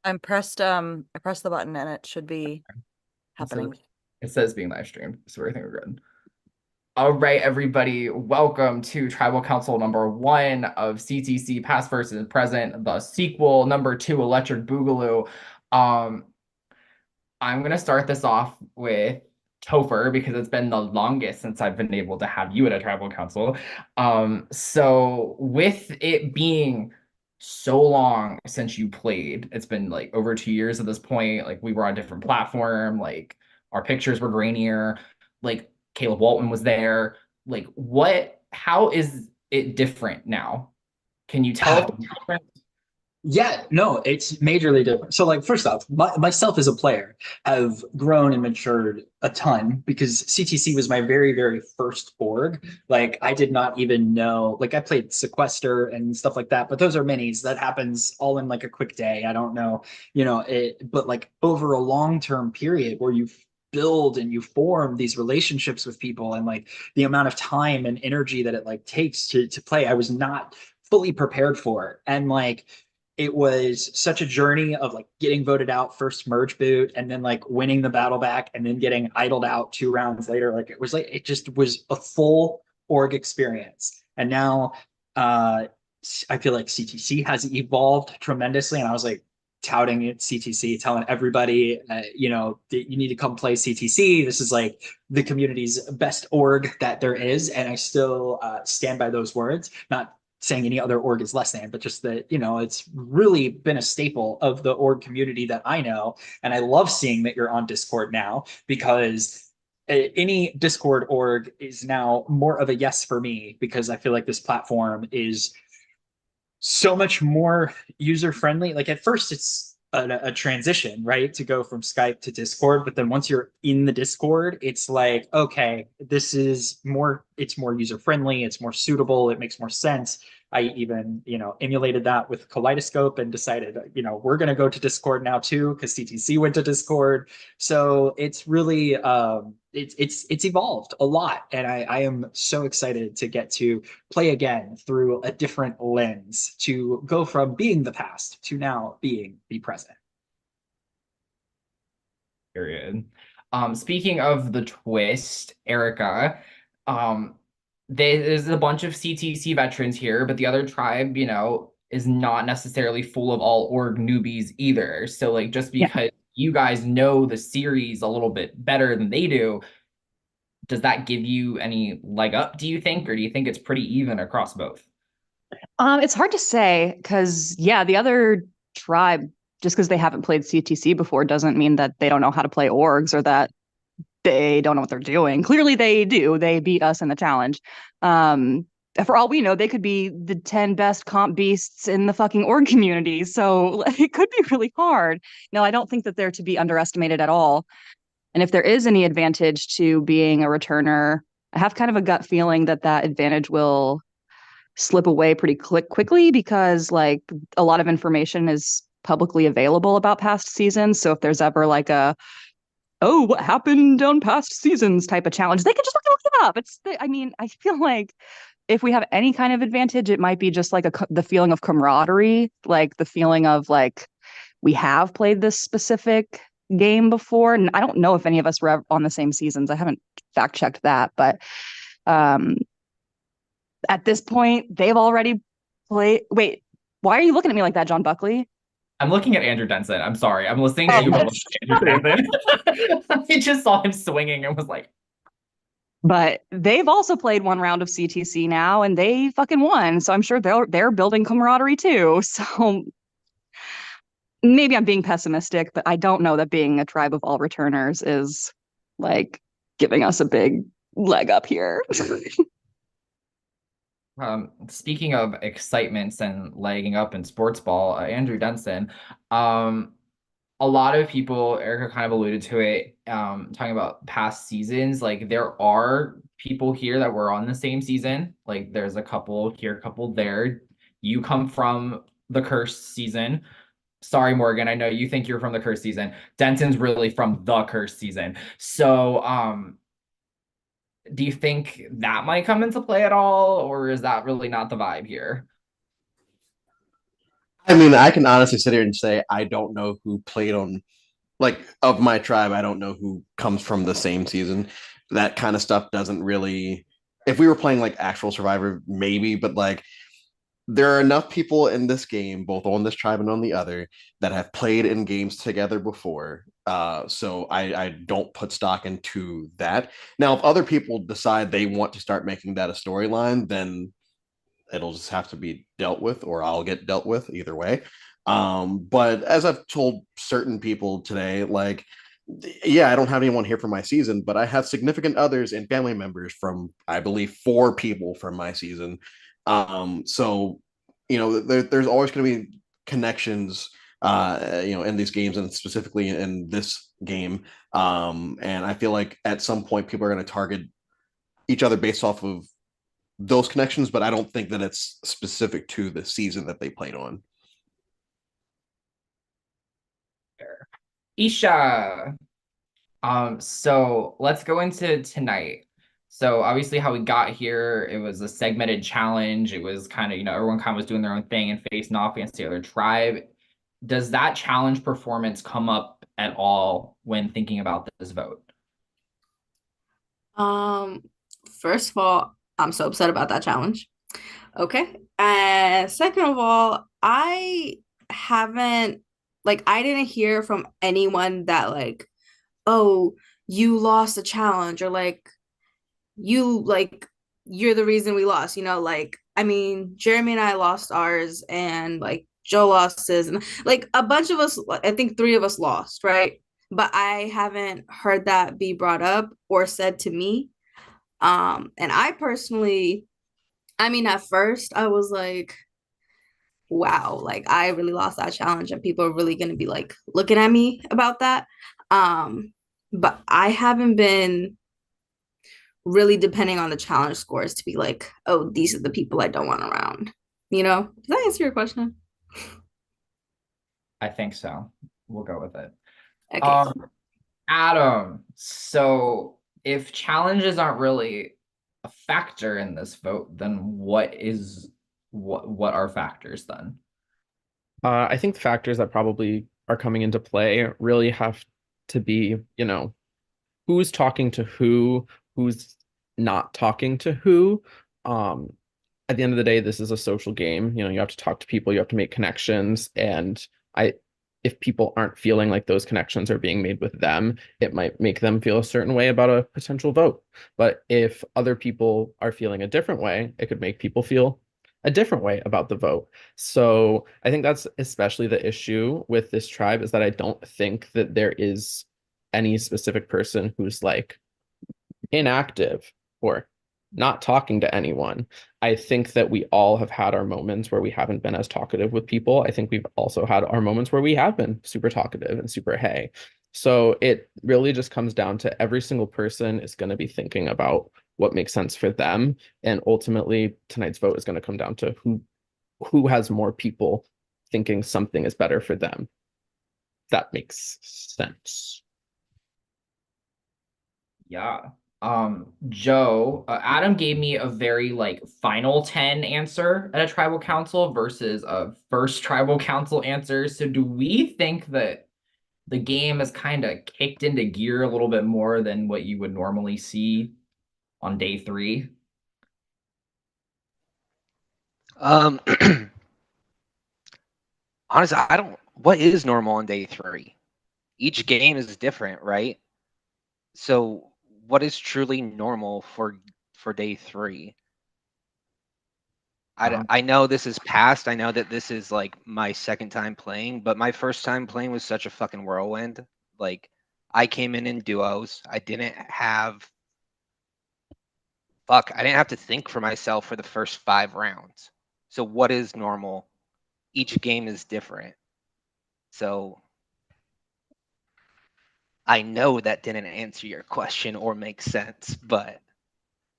I pressed the button and it should be It says, happening. it says being live streamed, so I think we're good. All right, everybody, welcome to Tribal Council number 1 of CTC Past versus Present, the sequel number 2, Electric Boogaloo. Um, I'm gonna start this off with Topher because it's been the longest since I've been able to have you at a Tribal Council. So with it being so long since you played, it's been like over 2 years at this point. Like we were on a different platform, like our pictures were grainier, like Caleb Walton was there. Like how is it different now? Can you tell if it's different? Yeah, no, it's majorly different. So, like, first off, myself as a player have grown and matured a ton because CTC was my very, very first org. Like, I did not even know, like, I played Sequester and stuff like that, but those are minis. That happens all in like a quick day. I don't know, but like over a long-term period where you build and you form these relationships with people and like the amount of time and energy that it like takes to play, I was not fully prepared for it. And like, it was such a journey of like getting voted out first merge boot and then like winning the battle back and then getting idled out 2 rounds later. Like it just was a full org experience. And now I feel like CTC has evolved tremendously. And I was like touting it CTC, telling everybody, you need to come play CTC. This is like the community's best org that there is. And I still stand by those words, not saying any other org is less than, but just that, it's really been a staple of the org community that I know. And I love seeing that you're on Discord now because any Discord org is now more of a yes for me because I feel like this platform is so much more user friendly. Like at first, it's a transition, right? To go from Skype to Discord. But then once you're in the Discord, it's like, okay, it's more user friendly, it's more suitable, it makes more sense. I even, emulated that with Kaleidoscope and decided, we're going to go to Discord now too, because CTC went to Discord. So it's really, it's evolved a lot. And I am so excited to get to play again through a different lens to go from being the past to now being the present. Period. Speaking of the twist, Erica, um, there's a bunch of CTC veterans here, but the other tribe, is not necessarily full of all org newbies either. So, like, just Yeah. because you guys know the series a little bit better than they do, does that give you any leg up, do you think, or do you think it's pretty even across both? It's hard to say because yeah, the other tribe, just because they haven't played CTC before, doesn't mean that they don't know how to play orgs or that they don't know what they're doing. Clearly, they do. They beat us in the challenge. Um, for all we know, they could be the 10 best comp beasts in the fucking org community. So it could be really hard. No, I don't think that they're to be underestimated at all. And if there is any advantage to being a returner, I have kind of a gut feeling that that advantage will slip away pretty quickly because like a lot of information is publicly available about past seasons. So if there's ever like a what happened on past seasons type of challenge, they can just look it up. I mean, I feel like if we have any kind of advantage, it might be just like the feeling of camaraderie, like the feeling of like we have played this specific game before. And I don't know if any of us were on the same seasons. I haven't fact checked that, but um, at this point, they've already played. Wait, why are you looking at me like that, John Buckley? I'm looking at Andrew Denson. I'm sorry. I'm listening to Oh, you, but that's looking at true. Andrew Denson. I just saw him swinging and was like, But they've also played one round of CTC now, and they fucking won. So I'm sure they're building camaraderie too. So maybe I'm being pessimistic, but I don't know that being a tribe of all returners is like giving us a big leg up here. Speaking of excitements and legging up in sports ball, Andrew Denson, um, a lot of people, Erica kind of alluded to it, talking about past seasons. Like there are people here that were on the same season. Like there's a couple here, a couple there. You come from the cursed season. Sorry, Morgan. I know you think you're from the cursed season. Denson's really from the cursed season. So, do you think that might come into play at all, or is that really not the vibe here? I mean, I can honestly sit here and say I don't know who played on, like, of my tribe. I don't know who comes from the same season. That kind of stuff doesn't really. If we were playing like actual Survivor, maybe, but like there are enough people in this game, both on this tribe and on the other, that have played in games together before. So I don't put stock into that. Now, if other people decide they want to start making that a storyline, then it'll just have to be dealt with, or I'll get dealt with either way. But as I've told certain people today, like, yeah, I don't have anyone here from my season, but I have significant others and family members from, I believe, 4 people from my season. So, there's always going to be connections, in these games and specifically in this game. And I feel like at some point people are going to target each other based off of those connections, but I don't think that it's specific to the season that they played on. Isha. So let's go into tonight. So obviously how we got here, it was a segmented challenge. It was kind of, everyone kind of was doing their own thing and facing off against the other tribe. Does that challenge performance come up at all when thinking about this vote? Um, First of all, I'm so upset about that challenge. Okay. And second of all, I haven't I didn't hear from anyone that oh, you lost a challenge or you're the reason we lost, I mean, Jeremy and I lost ours and Joe lost his and a bunch of us, I think 3 of us lost, right? But I haven't heard that be brought up or said to me. And I personally, I mean, at first I was like, wow, I really lost that challenge and people are really gonna be looking at me about that. But I haven't been really depending on the challenge scores to be like, oh, these are the people I don't want around. Does that answer your question? I think so. We'll go with it. Okay. Adam, so if challenges aren't really a factor in this vote, then what are factors then? I think the factors that probably are coming into play really have to be, who's talking to who's not talking to who. At the end of the day, this is a social game. You have to talk to people, you have to make connections, and if people aren't feeling like those connections are being made with them, it might make them feel a certain way about a potential vote. But if other people are feeling a different way, it could make people feel a different way about the vote. So I think that's especially the issue with this tribe, is that I don't think that there is any specific person who's inactive or not talking to anyone. I think that we all have had our moments where we haven't been as talkative with people. I think we've also had our moments where we have been super talkative and super hey. So it really just comes down to every single person is going to be thinking about what makes sense for them. And ultimately, tonight's vote is going to come down to who has more people thinking something is better for them. That makes sense. Yeah. Joe, Adam gave me a very final 10 answer at a tribal council versus a first tribal council answer. So do we think that the game has kind of kicked into gear a little bit more than what you would normally see on day 3? Honestly, I don't. What is normal on day 3? Each game is different, right? So, what is truly normal for day 3? I know this is past. I know that this is my second time playing, but my first time playing was such a fucking whirlwind. I came in duos. I didn't have to think for myself for the first 5 rounds. So what is normal? Each game is different. So I know that didn't answer your question or make sense, but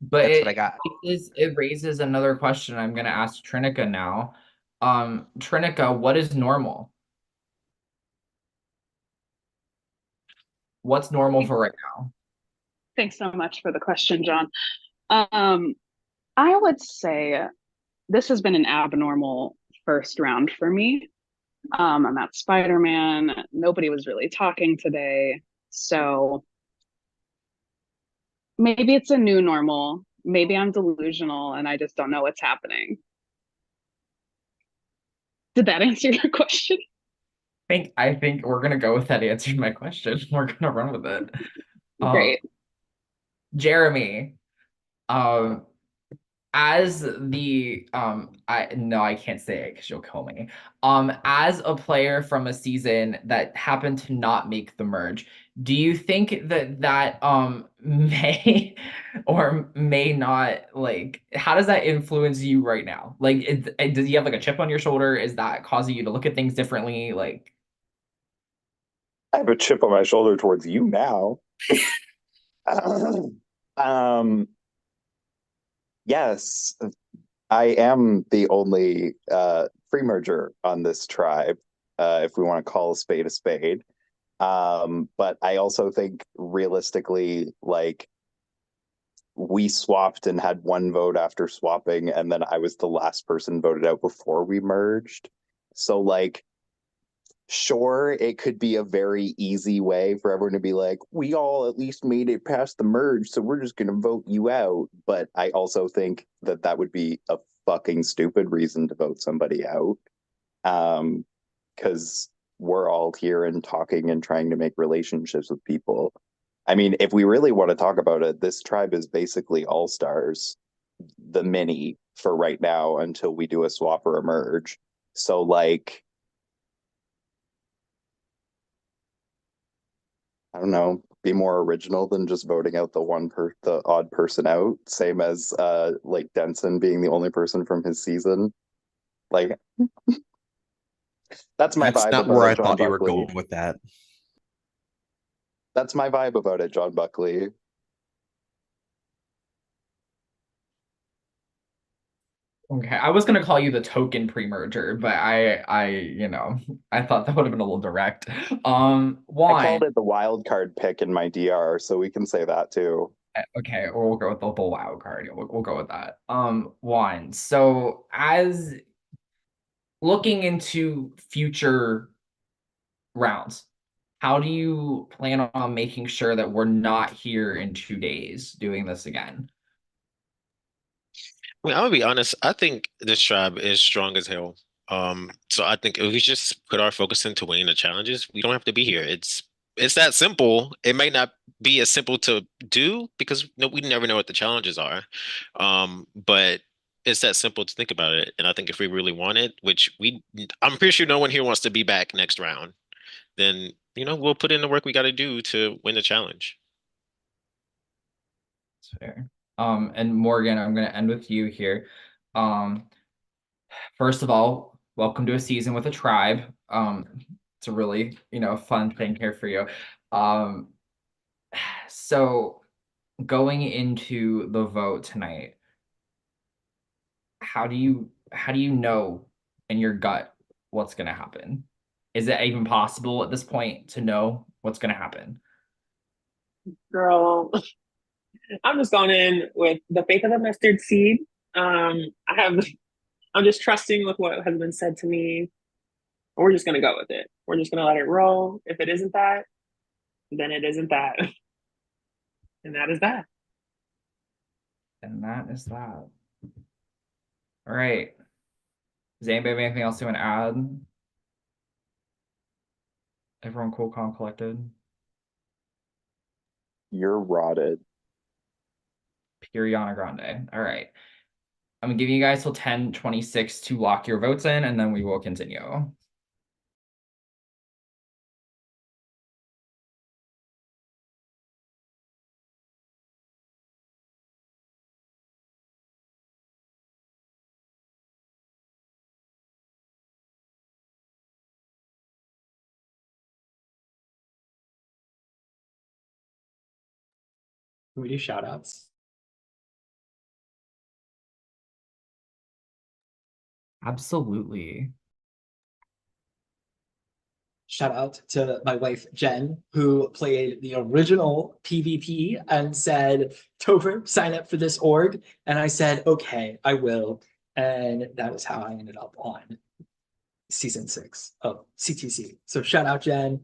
that's what I got. It raises another question I'm going to ask Trinica now. Trinica, what is normal? What's normal for right now? Thanks so much for the question, John. I would say this has been an abnormal first round for me. I'm at Spider-Man. Nobody was really talking today. So maybe it's a new normal. Maybe I'm delusional and I just don't know what's happening. Did that answer your question? I think we're gonna go with that answering my question. We're gonna run with it. Great. Jeremy, um, as the I can't say it because you'll kill me. As a player from a season that happened to not make the merge, do you think that may or may not, like, how does that influence you right now? Like, does you have like a chip on your shoulder? Is that causing you to look at things differently? Like, I have a chip on my shoulder towards you now. um, yes, I am the only free merger on this tribe, if we want to call a spade a spade. But I also think realistically, like, we swapped and had one vote after swapping, and then I was the last person voted out before we merged. So, like, sure, it could be a very easy way for everyone to be like, we all at least made it past the merge, so we're just going to vote you out. But I also think that that would be a fucking stupid reason to vote somebody out. Because we're all here and talking and trying to make relationships with people. I mean, if we really want to talk about it, this tribe is basically all stars, the mini for right now until we do a swap or a merge. So, like, I don't know, be more original than just voting out the odd person out, same as like Denson being the only person from his season. Like, that's my That's vibe not about where it, I John thought you were Buckley. going with that. That's my vibe about it, John Buckley. okay, I was gonna call you the token pre-merger, but I thought that would have been a little direct. I Juan. called it the wild card pick in my DR, so we can say that too. Okay, or we'll go with the wild card. We'll go with that. Juan. So as looking into future rounds, how do you plan on making sure that we're not here in 2 days doing this again? I mean, I'm gonna be honest. I think this tribe is strong as hell. So I think if we just put our focus into winning the challenges, we don't have to be here. It's that simple. It might not be as simple to do because we never know what the challenges are. But it's that simple to think about it. And I think if we really want it, I'm pretty sure no one here wants to be back next round, then we'll put in the work we got to do to win the challenge. That's fair. And Morgan, I'm gonna end with you here. Um, First of all, welcome to a season with a tribe. It's a really, fun thing here for you. Um, so going into the vote tonight, how do you know in your gut what's gonna happen? Is it even possible at this point to know what's gonna happen? Girl, I'm just going in with the faith of a mustard seed. I'm just trusting with what has been said to me. We're just gonna go with it. We're just gonna let it roll. If it isn't that, then it isn't that. And that is that. And that is that. All right. Does anybody have anything else you want to add? Everyone cool, calm, collected. You're rotted. Piriana Grande. All right. I'm gonna give you guys till 10:26 to lock your votes in, and then we will continue. Can we do shout outs? Absolutely. Shout out to my wife, Jen, who played the original PvP and said, Topher, sign up for this org. And I said, okay, I will. And that is how I ended up on season 6 of CTC. So shout out Jen,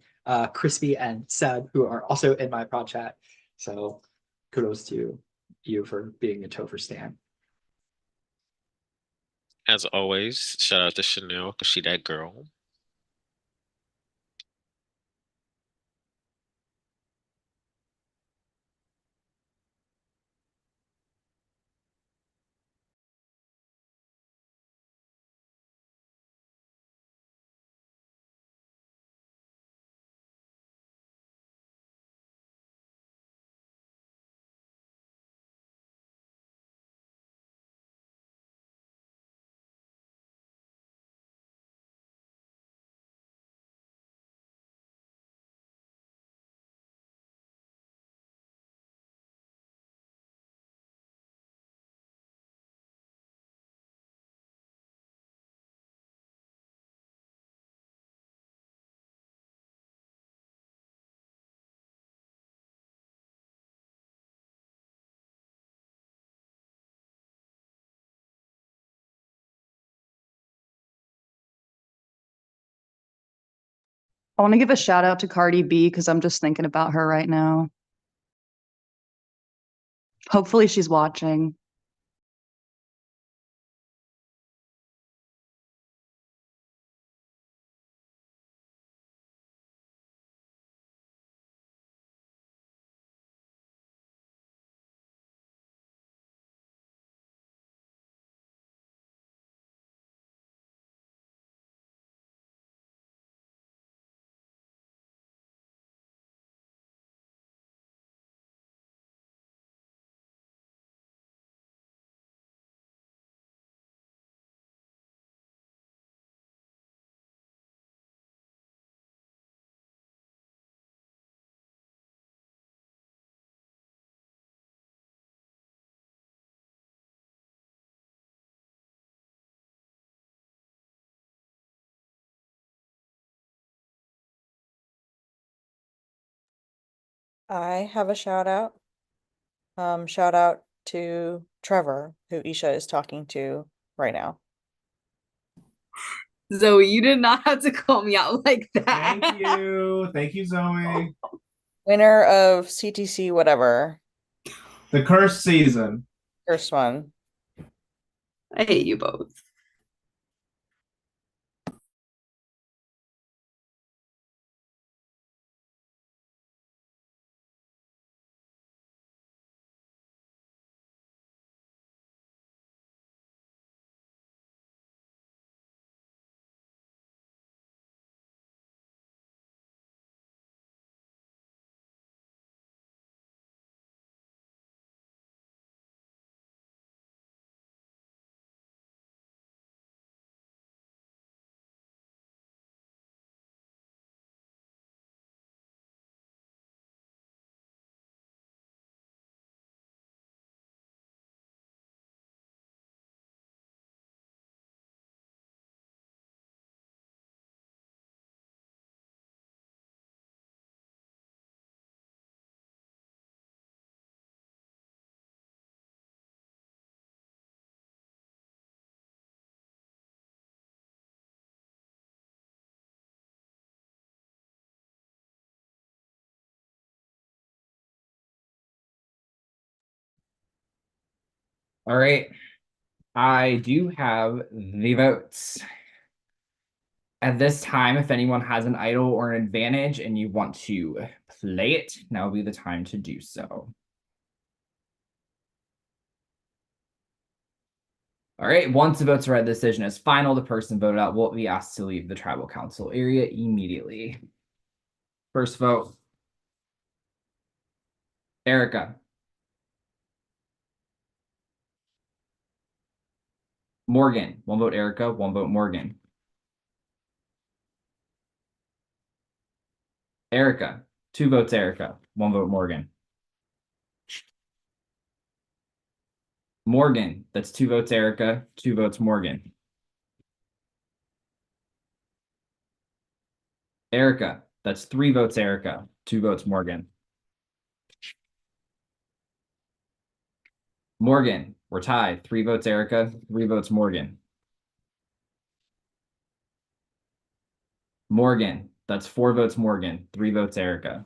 Crispy, and Seb, who are also in my pod chat. So kudos to you for being a Topher stan. As always, shout out to Chanel because she that girl. I want to give a shout out to Cardi B because I'm just thinking about her right now. Hopefully she's watching. I have a shout out. Shout out to Trevor, who Isha is talking to right now. Zoe, you did not have to call me out like that. Thank you. Thank you, Zoe. Winner of CTC whatever. The cursed season. First one. I hate you both. All right. I do have the votes. At this time, if anyone has an idol or an advantage and you want to play it, now will be the time to do so. All right, once the votes are read, the decision is final. The person voted out will be asked to leave the tribal council area immediately. First vote, Erica. Morgan, one vote Erica, one vote Morgan. Erica, two votes Erica, one vote Morgan. Morgan, that's two votes Erica, two votes Morgan. Erica, that's three votes Erica, two votes Morgan. Morgan, we're tied. Three votes Erica, three votes Morgan. Morgan, that's 4 votes Morgan, 3 votes Erica.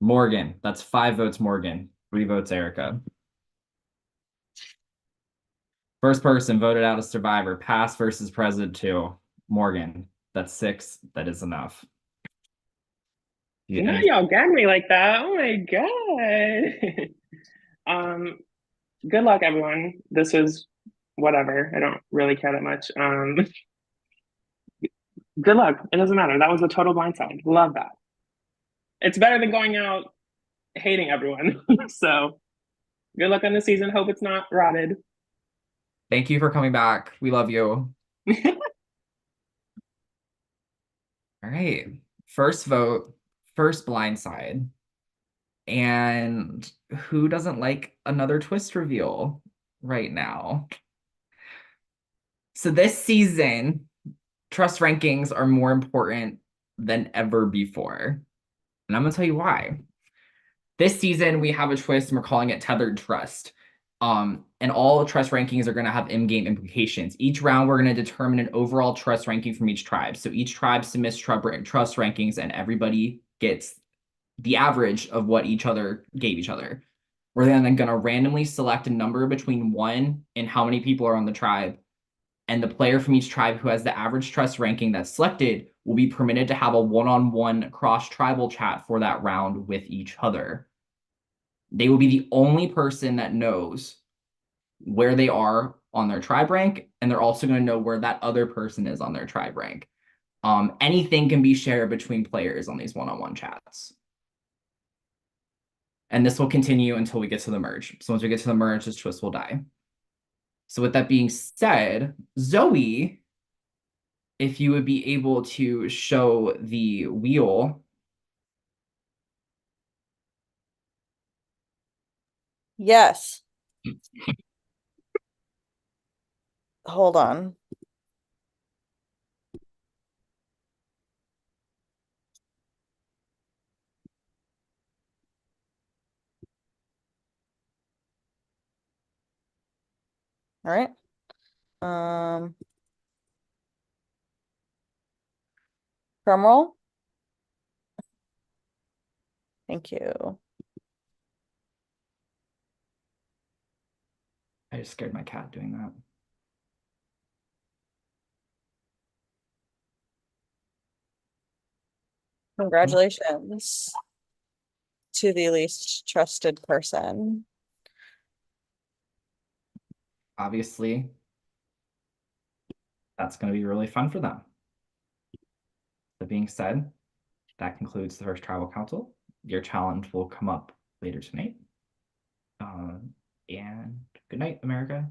Morgan, that's 5 votes Morgan, 3 votes Erica. First person voted out as survivor, past versus present 2. Morgan, that's 6. That is enough. Now y'all gag me like that. Oh my god. Good luck, everyone. This is whatever. I don't really care that much. Good luck. It doesn't matter. That was a total blindside. Love that. It's better than going out hating everyone. So good luck on the season. Hope it's not rotted. Thank you for coming back. We love you. All right. First vote, first blindside. And who doesn't like another twist reveal right now? So this season, trust rankings are more important than ever before. And I'm going to tell you why. This season, we have a twist and we're calling it tethered trust. And all trust rankings are going to have in-game implications. Each round, we're going to determine an overall trust ranking from each tribe. So each tribe submits trust rankings and everybody gets the average of what each other gave each other. We're then going to randomly select a number between 1 and how many people are on the tribe. And the player from each tribe who has the average trust ranking that's selected will be permitted to have a one-on-one cross-tribal chat for that round with each other. They will be the only person that knows where they are on their tribe rank, and they're also going to know where that other person is on their tribe rank. Anything can be shared between players on these one-on-one chats. And this will continue until we get to the merge. So once we get to the merge, this twist will die. So with that being said, Zoe, if you would be able to show the wheel. Yes. Hold on. All right. Drum roll. Thank you. I just scared my cat doing that. Congratulations to the least trusted person. Obviously, that's going to be really fun for them. That being said, that concludes the first tribal council. Your challenge will come up later tonight. And good night, America.